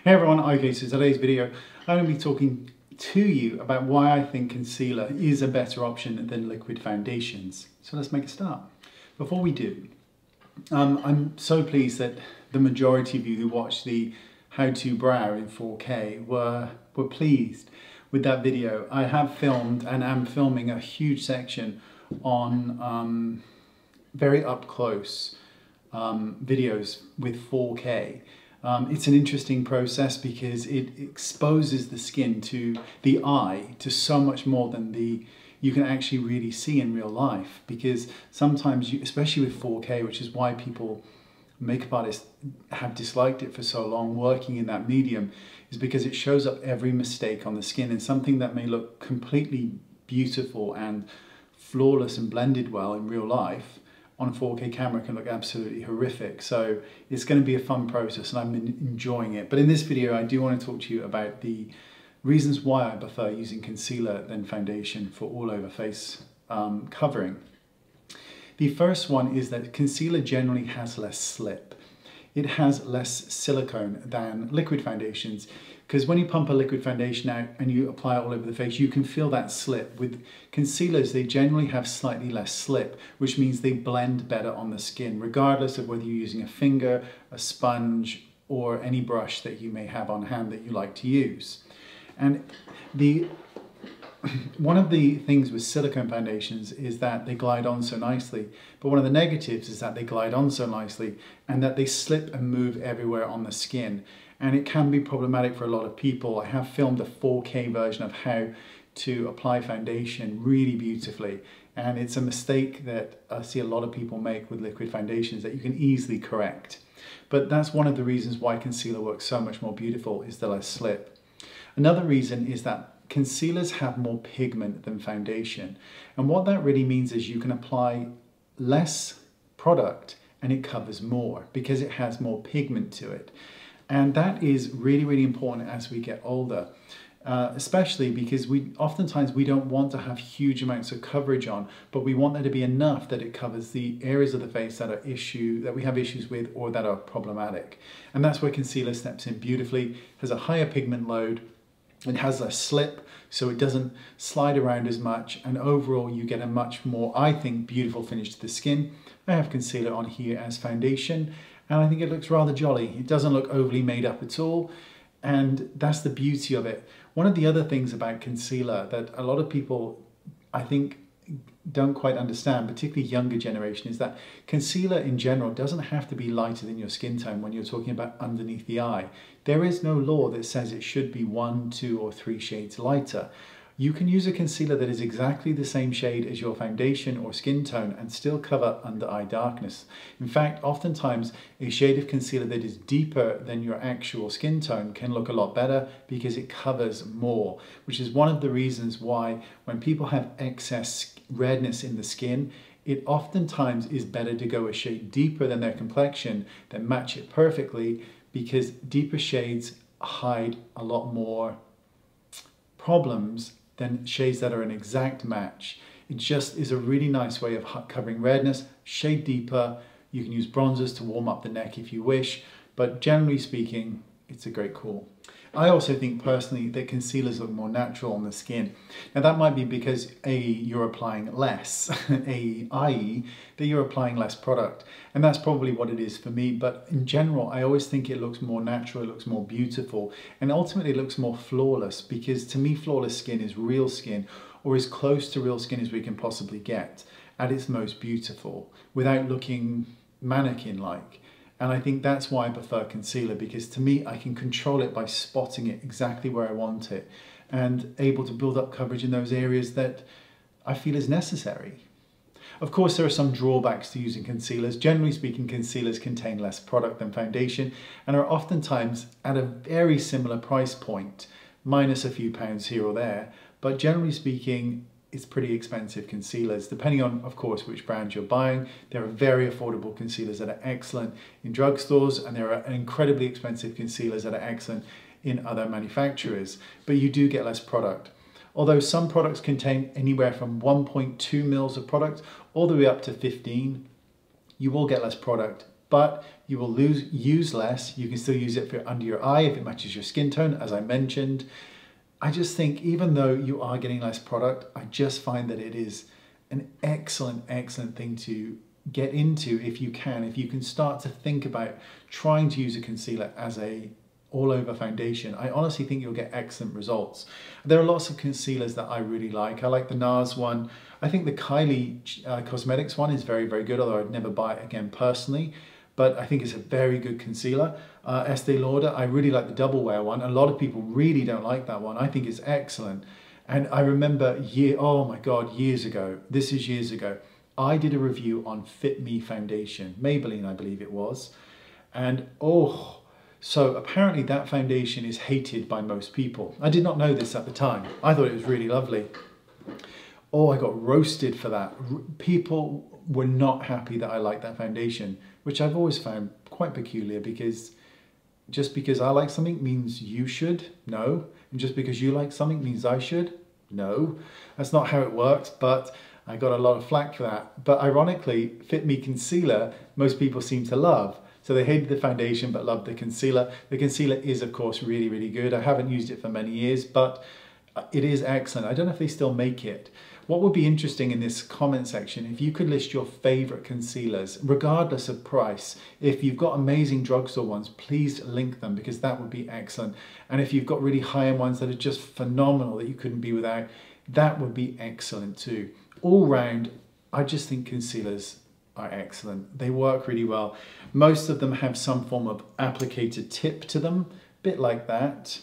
Hey everyone, okay, so today's video I'm going to be talking to you about why I think concealer is a better option than liquid foundations. So let's make a start. Before we do, I'm so pleased that the majority of you who watched the How to Brow in 4K were pleased with that video. I have filmed and am filming a huge section on very up close videos with 4K. It's an interesting process because it exposes the skin to the eye to so much more than you can actually really see in real life, because sometimes, especially with 4K, which is why makeup artists have disliked it for so long working in that medium, is because it shows up every mistake on the skin, and something that may look completely beautiful and flawless and blended well in real life on a 4K camera can look absolutely horrific. So it's going to be a fun process and I'm enjoying it. But in this video, I do want to talk to you about the reasons why I prefer using concealer than foundation for all over face covering. The first one is that concealer generally has less slip. It has less silicone than liquid foundations, because when you pump a liquid foundation out and you apply it all over the face, you can feel that slip. With concealers, they generally have slightly less slip, which means they blend better on the skin, regardless of whether you're using a finger, a sponge, or any brush that you may have on hand that you like to use. And one of the things with silicone foundations is that they glide on so nicely, but one of the negatives is that they glide on so nicely and that they slip and move everywhere on the skin. And it can be problematic for a lot of people. I have filmed a 4K version of how to apply foundation really beautifully. And it's a mistake that I see a lot of people make with liquid foundations that you can easily correct. But that's one of the reasons why concealer works so much more beautiful, is the less slip. Another reason is that concealers have more pigment than foundation. And what that really means is you can apply less product and it covers more because it has more pigment to it. And that is really, really important as we get older, especially because oftentimes we don't want to have huge amounts of coverage on, but we want there to be enough that it covers the areas of the face that we have issues with or that are problematic. And that's where concealer steps in beautifully, has a higher pigment load, it has less slip, so it doesn't slide around as much, and overall you get a much more, I think, beautiful finish to the skin. I have concealer on here as foundation, and I think it looks rather jolly. It doesn't look overly made up at all, and that's the beauty of it. One of the other things about concealer that a lot of people, I think, don't quite understand, particularly younger generation, is that concealer in general doesn't have to be lighter than your skin tone when you're talking about underneath the eye. There is no law that says it should be 1, 2, or 3 shades lighter. You can use a concealer that is exactly the same shade as your foundation or skin tone and still cover under eye darkness. In fact, oftentimes a shade of concealer that is deeper than your actual skin tone can look a lot better because it covers more, which is one of the reasons why when people have excess redness in the skin, it oftentimes is better to go a shade deeper than their complexion than match it perfectly, because deeper shades hide a lot more problems than shades that are an exact match. It just is a really nice way of covering redness. Shade deeper. You can use bronzers to warm up the neck if you wish, but generally speaking, it's a great call. I also think personally that concealers look more natural on the skin. Now that might be because you're applying less, i.e. that you're applying less product. And that's probably what it is for me. But in general, I always think it looks more natural, it looks more beautiful, and ultimately it looks more flawless, because to me, flawless skin is real skin, or as close to real skin as we can possibly get at its most beautiful, without looking mannequin-like. And I think that's why I prefer concealer, because to me, I can control it by spotting it exactly where I want it and able to build up coverage in those areas that I feel is necessary. Of course, there are some drawbacks to using concealers. Generally speaking, concealers contain less product than foundation and are oftentimes at a very similar price point, minus a few pounds here or there. But generally speaking, it's pretty expensive concealers, depending on, of course, which brand you're buying. There are very affordable concealers that are excellent in drugstores, and there are incredibly expensive concealers that are excellent in other manufacturers, but you do get less product. Although some products contain anywhere from 1.2 mils of product all the way up to 15, you will get less product but you will use less. You can still use it for under your eye if it matches your skin tone, as I mentioned. I just think even though you are getting less product, I just find that it is an excellent, excellent thing to get into if you can start to think about trying to use a concealer as a all over foundation. I honestly think you'll get excellent results. There are lots of concealers that I really like. I like the NARS one. I think the Kylie Cosmetics one is very, very good, although I'd never buy it again personally. But I think it's a very good concealer. Estee Lauder, I really like the Double Wear one. A lot of people really don't like that one. I think it's excellent. And I remember, oh my God, years ago, this is years ago, I did a review on Fit Me foundation, Maybelline I believe it was. And so apparently that foundation is hated by most people. I did not know this at the time. I thought it was really lovely. I got roasted for that. People were not happy that I liked that foundation, which I've always found quite peculiar, because just because I like something means you should? No. And just because you like something means I should? No. That's not how it works, but I got a lot of flack for that. But ironically, Fit Me Concealer, most people seem to love. So they hated the foundation but loved the concealer. The concealer is of course really, really good. I haven't used it for many years, but it is excellent. I don't know if they still make it. What would be interesting in this comment section, if you could list your favorite concealers, regardless of price. If you've got amazing drugstore ones, please link them, because that would be excellent. And if you've got really high-end ones that are just phenomenal that you couldn't be without, that would be excellent too. All round, I just think concealers are excellent. They work really well. Most of them have some form of applicator tip to them, a bit like that.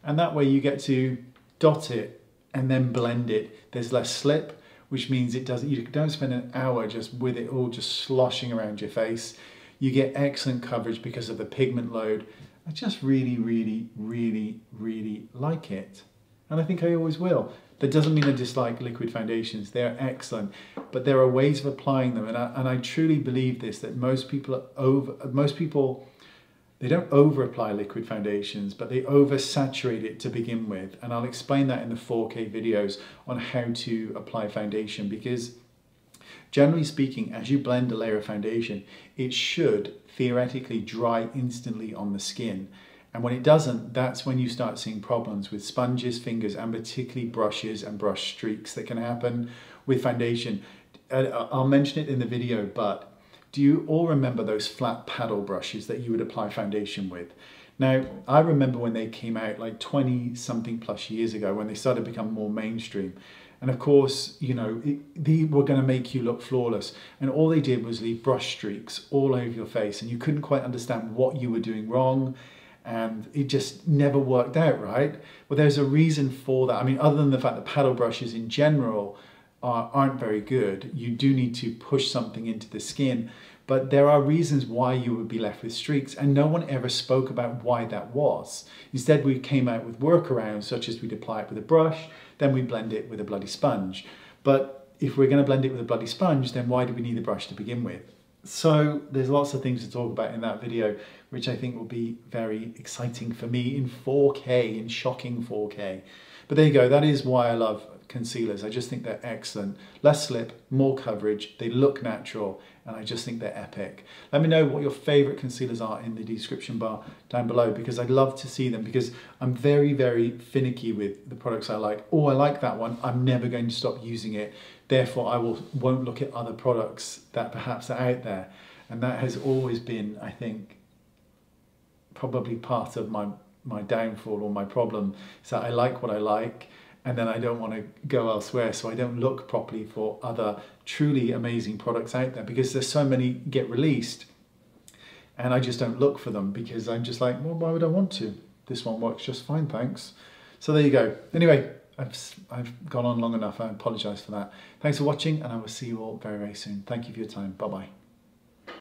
And that way you get to dot it and then blend it. There's less slip, which means you don't spend an hour just with it all just sloshing around your face. You get excellent coverage because of the pigment load. I just really, really, really, really like it. And I think I always will. That doesn't mean I dislike liquid foundations. They're excellent, but there are ways of applying them. And I truly believe this, that most people they don't over apply liquid foundations, but they oversaturate it to begin with. And I'll explain that in the 4K videos on how to apply foundation, because generally speaking, as you blend a layer of foundation, it should theoretically dry instantly on the skin. And when it doesn't, that's when you start seeing problems with sponges, fingers, and particularly brushes and brush streaks that can happen with foundation. I'll mention it in the video, but do you all remember those flat paddle brushes that you would apply foundation with? Now, I remember when they came out like 20 something plus years ago, when they started to become more mainstream. And of course, you know, they were going to make you look flawless. And all they did was leave brush streaks all over your face, and you couldn't quite understand what you were doing wrong. And it just never worked out, right? Well, there's a reason for that. I mean, other than the fact that paddle brushes in general aren't very good, you do need to push something into the skin, but there are reasons why you would be left with streaks, and no one ever spoke about why that was. Instead, we came out with workarounds, such as we'd apply it with a brush, then we blend it with a bloody sponge. But if we're going to blend it with a bloody sponge, then why do we need a brush to begin with? So there's lots of things to talk about in that video, which I think will be very exciting for me in 4K, in shocking 4K. But there you go, that is why I love concealers. I just think they're excellent. Less slip, more coverage, they look natural, and I just think they're epic. Let me know what your favorite concealers are in the description bar down below, because I'd love to see them, because I'm very, very finicky with the products I like. Oh, I like that one, I'm never going to stop using it. Therefore, I won't look at other products that perhaps are out there. And that has always been, I think, probably part of my downfall or my problem, is that I like what I like, and then I don't want to go elsewhere, so I don't look properly for other truly amazing products out there, because there's so many get released and I just don't look for them, because I'm just like, well, why would I want to? This one works just fine, thanks. So there you go. Anyway, I've gone on long enough. I apologize for that. Thanks for watching, and I will see you all very, very soon. Thank you for your time. Bye-bye.